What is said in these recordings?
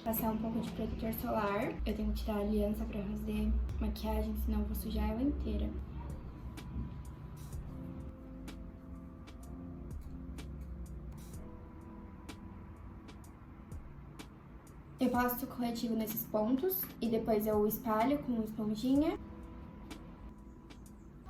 Passar um pouco de protetor solar. Eu tenho que tirar a aliança pra fazer maquiagem, senão eu vou sujar ela inteira. Eu passo o corretivo nesses pontos e depois eu espalho com uma esponjinha.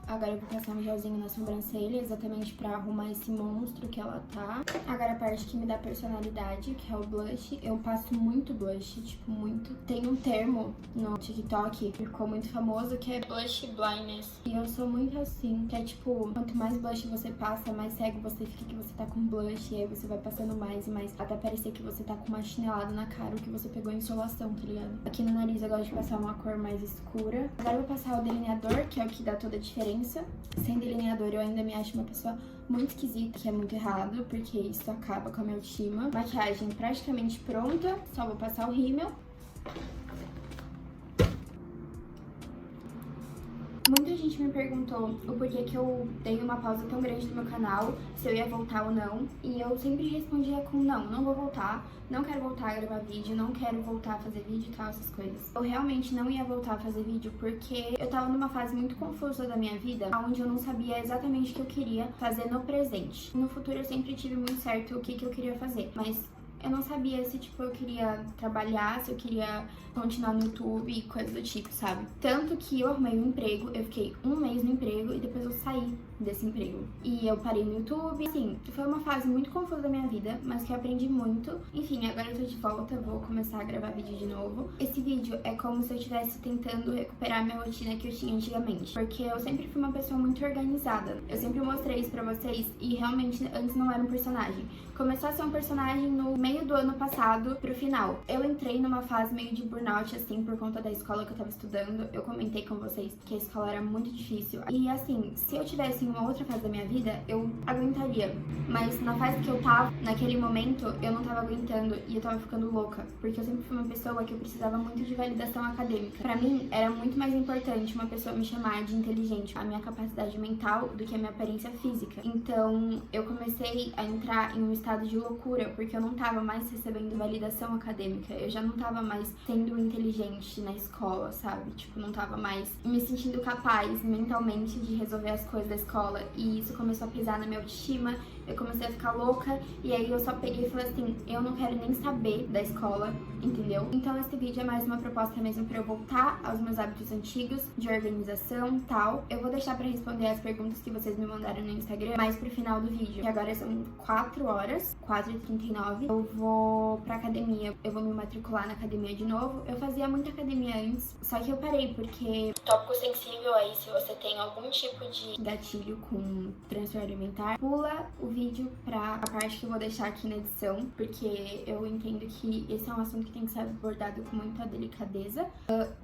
Agora eu vou passar um gelzinho na sobrancelha, exatamente pra arrumar esse monstro que ela tá. Agora a parte que me dá personalidade, que é o blush. Eu passo muito blush, tipo, muito. Tem um termo no TikTok que ficou muito famoso, que é blush blindness. E eu sou muito assim, que é tipo, quanto mais blush você passa, mais cego você fica que você tá com blush. E aí você vai passando mais e mais, até parecer que você tá com uma chinelada na cara, ou que você pegou insolação, tá ligado? Aqui no nariz eu gosto de passar uma cor mais escura. Agora eu vou passar o delineador, que é o que dá toda a diferença. Sem delineador eu ainda me acho uma pessoa muito esquisita, que é muito errado, porque isso acaba com a minha autoestima. Maquiagem praticamente pronta, só vou passar o rímel. Muita gente me perguntou o porquê que eu dei uma pausa tão grande no meu canal, se eu ia voltar ou não, e eu sempre respondia com não vou voltar, não quero voltar a gravar vídeo, não quero voltar a fazer vídeo e tal, essas coisas. Eu realmente não ia voltar a fazer vídeo porque eu tava numa fase muito confusa da minha vida, onde eu não sabia exatamente o que eu queria fazer no presente. No futuro eu sempre tive muito certo o que eu queria fazer, mas eu não sabia se, tipo, eu queria trabalhar, se eu queria continuar no YouTube e coisas do tipo, sabe? Tanto que eu arrumei um emprego, eu fiquei um mês no emprego e depois eu saí desse emprego. E eu parei no YouTube, assim, foi uma fase muito confusa da minha vida, mas que eu aprendi muito. Enfim, agora eu tô de volta, vou começar a gravar vídeo de novo. Esse vídeo é como se eu estivesse tentando recuperar a minha rotina que eu tinha antigamente, porque eu sempre fui uma pessoa muito organizada. Eu sempre mostrei isso pra vocês e realmente antes não era um personagem. Começou a ser um personagem no meio do ano passado pro final. Eu entrei numa fase meio de burnout, assim, por conta da escola que eu tava estudando. Eu comentei com vocês que a escola era muito difícil. E assim, se eu tivesse em uma outra fase da minha vida, eu aguentaria. Mas na fase que eu tava, naquele momento, eu não tava aguentando e eu tava ficando louca. Porque eu sempre fui uma pessoa que eu precisava muito de validação acadêmica. Pra mim, era muito mais importante uma pessoa me chamar de inteligente, a minha capacidade mental, do que a minha aparência física. Então, eu comecei a entrar em um estado de loucura, porque eu não tava mais recebendo validação acadêmica, eu já não tava mais sendo inteligente na escola, sabe? Tipo, não tava mais me sentindo capaz mentalmente de resolver as coisas da escola, e isso começou a pesar na minha autoestima, eu comecei a ficar louca, e aí eu só peguei e falei assim, eu não quero nem saber da escola, entendeu? Então esse vídeo é mais uma proposta mesmo pra eu voltar aos meus hábitos antigos, de organização, tal. Eu vou deixar pra responder as perguntas que vocês me mandaram no Instagram mais pro final do vídeo, que agora são 4 horas, 4h39, eu vou pra academia, eu vou me matricular na academia de novo. Eu fazia muita academia antes, só que eu parei porque tópico sensível aí, se você tem algum tipo de gatilho com transtorno alimentar, pula o vídeo pra a parte que eu vou deixar aqui na edição, porque eu entendo que esse é um assunto que tem que ser abordado com muita delicadeza.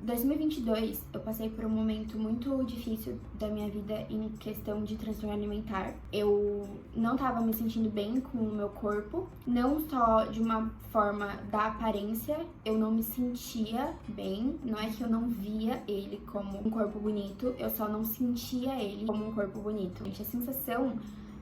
2022, eu passei por um momento muito difícil da minha vida em questão de transtorno alimentar. Eu não tava me sentindo bem com o meu corpo, não só de uma forma da aparência, eu não me sentia bem, não é que eu não via ele como um corpo bonito, eu só não sentia ele como um corpo bonito. A sensação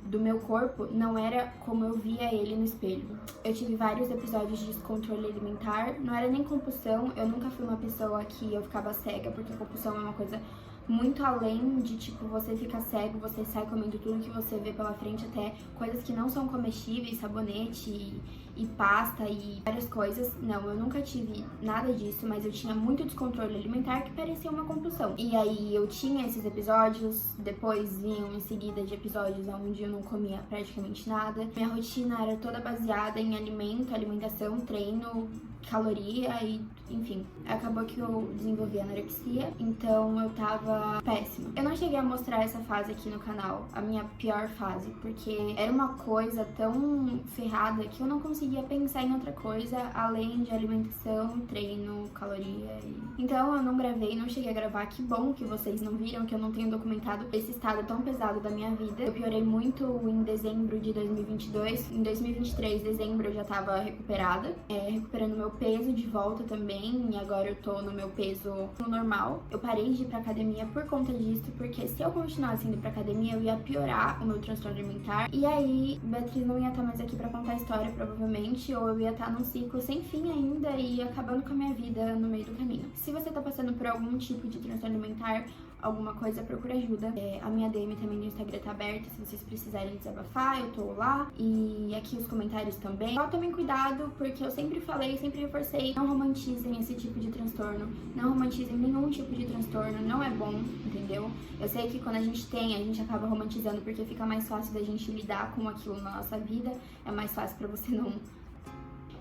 do meu corpo não era como eu via ele no espelho. Eu tive vários episódios de descontrole alimentar, não era nem compulsão, eu nunca fui uma pessoa que eu ficava cega, porque compulsão é uma coisa muito além de, tipo, você fica cego, você sai comendo tudo que você vê pela frente, até coisas que não são comestíveis, sabonete e pasta e várias coisas. Não, eu nunca tive nada disso, mas eu tinha muito descontrole alimentar que parecia uma compulsão. E aí eu tinha esses episódios, depois vinham em seguida de episódios onde eu não comia praticamente nada. Minha rotina era toda baseada em alimentação, treino, caloria e, enfim, acabou que eu desenvolvi anorexia, então eu tava péssima. Eu não cheguei a mostrar essa fase aqui no canal, a minha pior fase, porque era uma coisa tão ferrada que eu não conseguia pensar em outra coisa além de alimentação, treino, caloria Então eu não gravei, não cheguei a gravar. Que bom que vocês não viram, que eu não tenho documentado esse estado tão pesado da minha vida. Eu piorei muito em dezembro de 2022, em 2023, dezembro eu já tava recuperada, recuperando meu meu peso de volta também, e agora eu tô no meu peso normal. Eu parei de ir pra academia por conta disso, porque se eu continuasse indo pra academia, eu ia piorar o meu transtorno alimentar. E aí, Beatriz não ia estar mais aqui pra contar a história, provavelmente, ou eu ia estar num ciclo sem fim ainda e acabando com a minha vida no meio do caminho. Se você tá passando por algum tipo de transtorno alimentar, alguma coisa, procura ajuda. A minha DM também no Instagram tá aberta, se vocês precisarem desabafar, eu tô lá. E aqui os comentários também. Só tomem cuidado, porque eu sempre falei, sempre reforcei, não romantizem esse tipo de transtorno, não romantizem nenhum tipo de transtorno, não é bom, entendeu? Eu sei que quando a gente acaba romantizando porque fica mais fácil da gente lidar com aquilo na nossa vida, é mais fácil pra você não...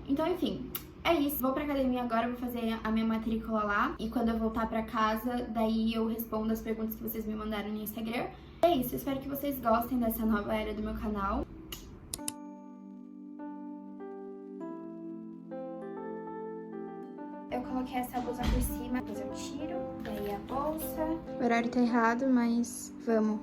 Então, enfim... É isso, vou pra academia agora, vou fazer a minha matrícula lá. E quando eu voltar pra casa, daí eu respondo as perguntas que vocês me mandaram no Instagram. É isso, espero que vocês gostem dessa nova era do meu canal. Eu coloquei essa blusa por cima, depois eu tiro, daí a bolsa. O horário tá errado, mas vamos.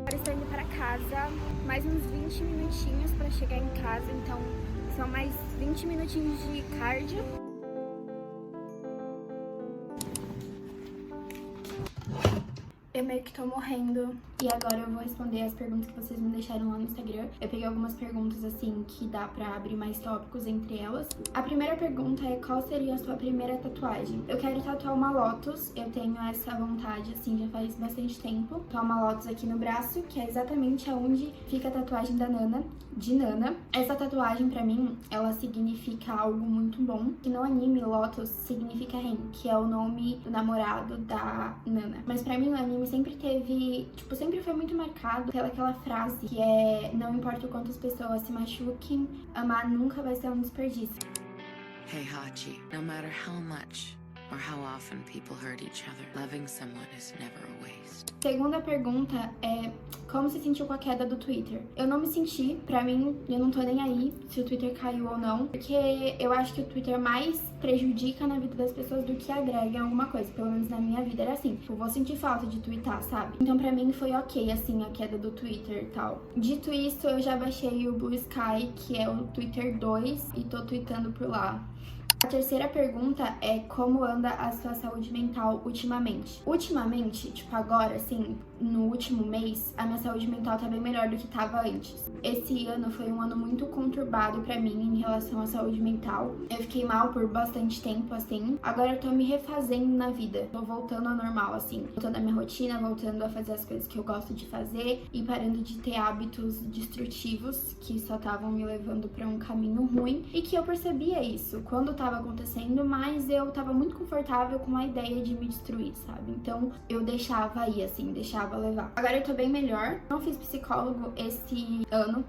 Agora estou indo para casa, mais uns 20 minutinhos para chegar em casa, então são mais 20 minutinhos de cardio. Eu meio que tô morrendo e agora eu vou responder as perguntas que vocês me deixaram lá no Instagram. Eu peguei algumas perguntas assim que dá pra abrir mais tópicos entre elas. A primeira pergunta é: qual seria a sua primeira tatuagem? Eu quero tatuar uma Lotus, eu tenho essa vontade assim já faz bastante tempo. Tatuar uma Lotus aqui no braço, que é exatamente onde fica a tatuagem da Nana, de Nana. Essa tatuagem pra mim, ela significa algo muito bom. E no anime, Lotus significa Ren, que é o nome do namorado da Nana. Mas pra mim o anime sempre teve, tipo, sempre foi muito marcado pela aquela frase que é: não importa o quanto as pessoas se machuquem, amar nunca vai ser um desperdício. Hey Hachi, no matter how much or how often people hurt each other, loving someone is never a waste. Segunda pergunta é: como se sentiu com a queda do Twitter? Eu não me senti, pra mim, eu não tô nem aí se o Twitter caiu ou não, porque eu acho que o Twitter mais prejudica na vida das pessoas do que agrega em alguma coisa. Pelo menos na minha vida era assim, tipo, vou sentir falta de twittar, sabe? Então pra mim foi ok, assim, a queda do Twitter e tal. Dito isso, eu já baixei o Blue Sky, que é o Twitter 2, e tô tweetando por lá. A terceira pergunta é: como anda a sua saúde mental ultimamente? Ultimamente, tipo agora, assim, no último mês, a minha saúde mental tá bem melhor do que tava antes. Esse ano foi um ano muito conturbado pra mim em relação à saúde mental. Eu fiquei mal por bastante tempo, assim. Agora eu tô me refazendo na vida. Tô voltando ao normal, assim. Voltando à minha rotina, voltando a fazer as coisas que eu gosto de fazer e parando de ter hábitos destrutivos que só estavam me levando pra um caminho ruim. E que eu percebia isso quando tava acontecendo, mas eu tava muito confortável com a ideia de me destruir, sabe? Então eu deixava ir, assim, deixava levar. Agora eu tô bem melhor. Não fiz psicólogo esse ano.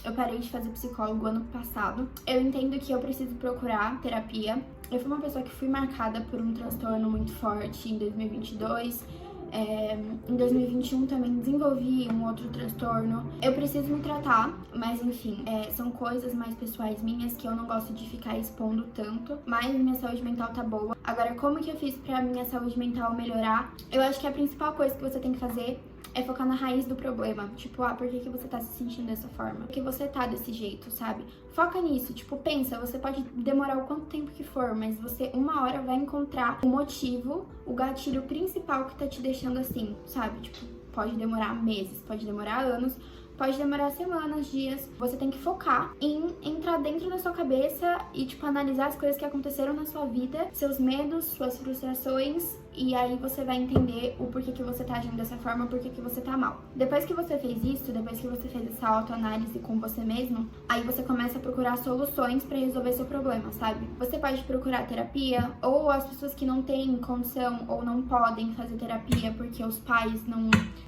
Eu parei de fazer psicólogo ano passado. Eu entendo que eu preciso procurar terapia. Eu fui uma pessoa que fui marcada por um transtorno muito forte em 2022. Em 2021 também desenvolvi um outro transtorno. Eu preciso me tratar, mas enfim, são coisas mais pessoais minhas que eu não gosto de ficar expondo tanto. Mas minha saúde mental tá boa. Agora, como que eu fiz pra minha saúde mental melhorar? Eu acho que a principal coisa que você tem que fazer é focar na raiz do problema. Tipo, por que você tá se sentindo dessa forma? Por que você tá desse jeito, sabe? Foca nisso, tipo, pensa, você pode demorar o quanto tempo que for, mas você uma hora vai encontrar o motivo, o gatilho principal que tá te deixando assim, sabe? Tipo, pode demorar meses, pode demorar anos, pode demorar semanas, dias. Você tem que focar em entrar dentro da sua cabeça e, tipo, analisar as coisas que aconteceram na sua vida, seus medos, suas frustrações, e aí você vai entender o porquê que você tá agindo dessa forma, o porquê que você tá mal. Depois que você fez isso, depois que você fez essa autoanálise com você mesmo, aí você começa a procurar soluções pra resolver seu problema, sabe? Você pode procurar terapia, ou as pessoas que não têm condição ou não podem fazer terapia porque os pais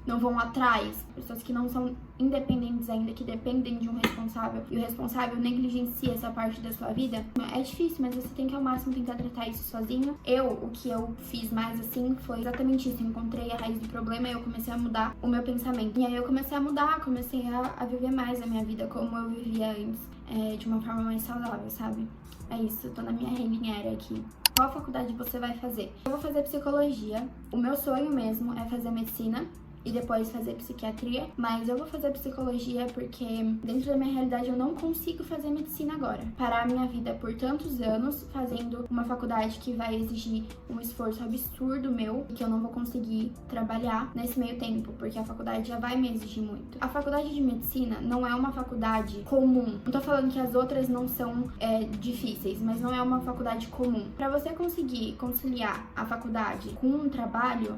não vão atrás, pessoas que não são independentes ainda, que dependem de um responsável, e o responsável negligencia essa parte da sua vida. É difícil, mas você tem que ao máximo tentar tratar isso sozinho. O que eu fiz mais assim foi exatamente isso. Eu encontrei a raiz do problema e eu comecei a mudar o meu pensamento. E aí eu comecei a mudar, comecei a viver mais a minha vida como eu vivia antes, de uma forma mais saudável, sabe? É isso, eu tô na minha relinha era aqui. Qual faculdade você vai fazer? Eu vou fazer psicologia. O meu sonho mesmo é fazer medicina e depois fazer psiquiatria, mas eu vou fazer psicologia porque dentro da minha realidade eu não consigo fazer medicina agora. Parar a minha vida por tantos anos fazendo uma faculdade que vai exigir um esforço absurdo meu e que eu não vou conseguir trabalhar nesse meio tempo, porque a faculdade já vai me exigir muito. A faculdade de medicina não é uma faculdade comum. Não tô falando que as outras não são difíceis, mas não é uma faculdade comum. Para você conseguir conciliar a faculdade com um trabalho,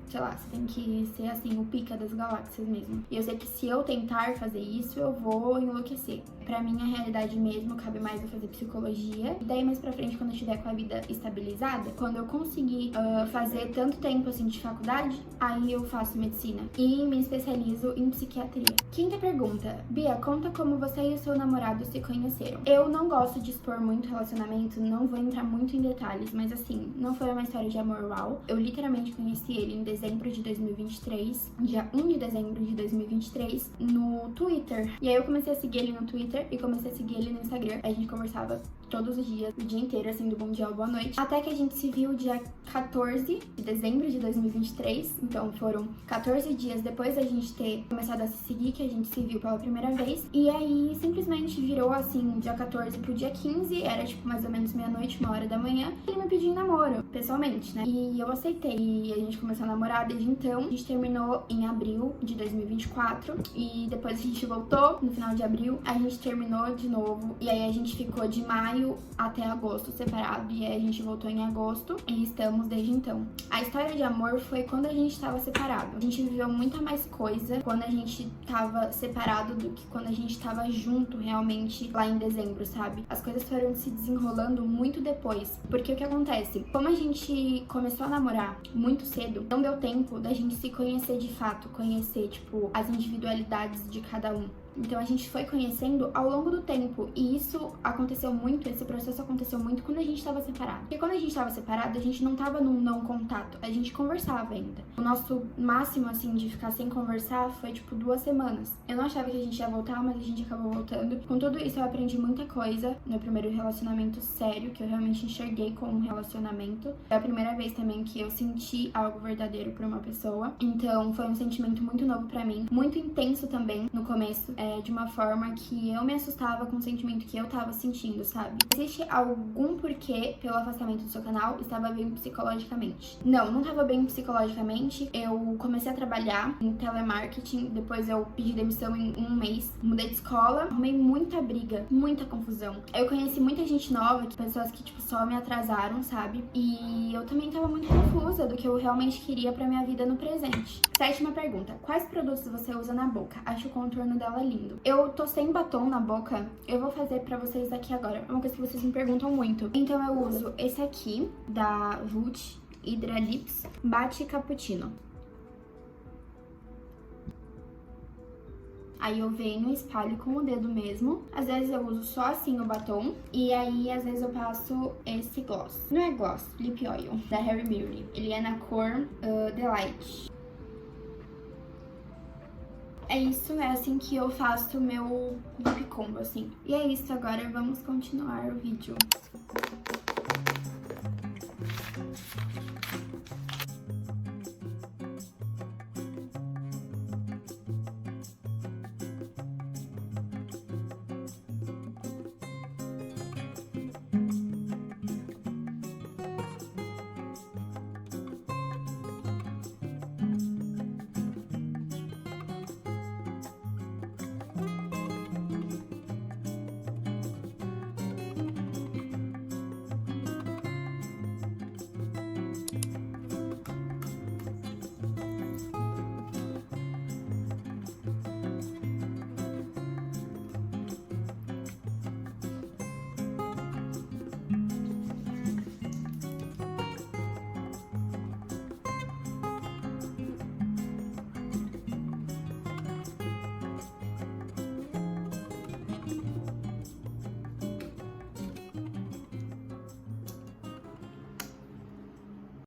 sei lá, você tem que ser assim, o pica das galáxias mesmo. E eu sei que se eu tentar fazer isso, eu vou enlouquecer. Pra minha realidade mesmo, cabe mais eu fazer psicologia. E daí mais pra frente, quando eu estiver com a vida estabilizada, quando eu conseguir fazer tanto tempo assim de faculdade, aí eu faço medicina. E me especializo em psiquiatria. Quinta pergunta. Bia, conta como você e o seu namorado se conheceram. Eu não gosto de expor muito relacionamento, não vou entrar muito em detalhes, mas assim, não foi uma história de amor uau. Eu literalmente conheci ele em dezembro de 2023, dia 1 de dezembro de 2023, no Twitter. E aí eu comecei a seguir ele no Twitter e comecei a seguir ele no Instagram. A gente conversava todos os dias, o dia inteiro, assim, do bom dia ao boa noite. Até que a gente se viu dia 14 de dezembro de 2023. Então foram 14 dias depois da gente ter começado a se seguir que a gente se viu pela primeira vez. E aí simplesmente virou assim, dia 14 pro dia 15, era tipo mais ou menos meia-noite, 1h da manhã. Ele me pediu em namoro, pessoalmente, né? E eu aceitei. E a gente começou a namorar desde então. A gente terminou em abril de 2024. E depois a gente voltou no final de abril. A gente terminou de novo. E aí a gente ficou de maio até agosto separado, e aí a gente voltou em agosto e estamos desde então. A história de amor foi quando a gente tava separado. A gente viveu muita mais coisa quando a gente tava separado do que quando a gente tava junto realmente lá em dezembro, sabe? As coisas foram se desenrolando muito depois, porque o que acontece? Como a gente começou a namorar muito cedo, não deu tempo da gente se conhecer de fato, conhecer, tipo, as individualidades de cada um. Então a gente foi conhecendo ao longo do tempo, e isso aconteceu muito, esse processo aconteceu muito quando a gente tava separado. Porque quando a gente tava separado, a gente não tava num não contato, a gente conversava ainda. O nosso máximo, assim, de ficar sem conversar foi, tipo, 2 semanas. Eu não achava que a gente ia voltar, mas a gente acabou voltando. Com tudo isso, eu aprendi muita coisa no primeiro relacionamento sério, que eu realmente enxerguei como um relacionamento. Foi a primeira vez também que eu senti algo verdadeiro por uma pessoa. Então, foi um sentimento muito novo pra mim, muito intenso também no começo. De uma forma que eu me assustava com o sentimento que eu tava sentindo, sabe? Existe algum porquê pelo afastamento do seu canal? Estava bem psicologicamente? Não tava bem psicologicamente. Eu comecei a trabalhar em telemarketing, depois eu pedi demissão em 1 mês, mudei de escola, arrumei muita briga, muita confusão. Eu conheci muita gente nova, pessoas que, tipo, só me atrasaram, sabe? E eu também tava muito confusa do que eu realmente queria pra minha vida no presente. 7ª pergunta. Quais produtos você usa na boca? Acho o contorno dela lindo. Eu tô sem batom na boca, eu vou fazer pra vocês aqui agora. É uma coisa que vocês me perguntam muito. Então eu uso esse aqui, da Vult Hydra Lips Bate Cappuccino. Aí eu venho e espalho com o dedo mesmo. Às vezes eu uso só assim o batom. E aí, às vezes eu passo esse gloss. Não é gloss, Lip Oil, da Harry Beauty. Ele é na cor Delight. É isso, é assim que eu faço o meu lip combo, assim. E é isso, agora vamos continuar o vídeo.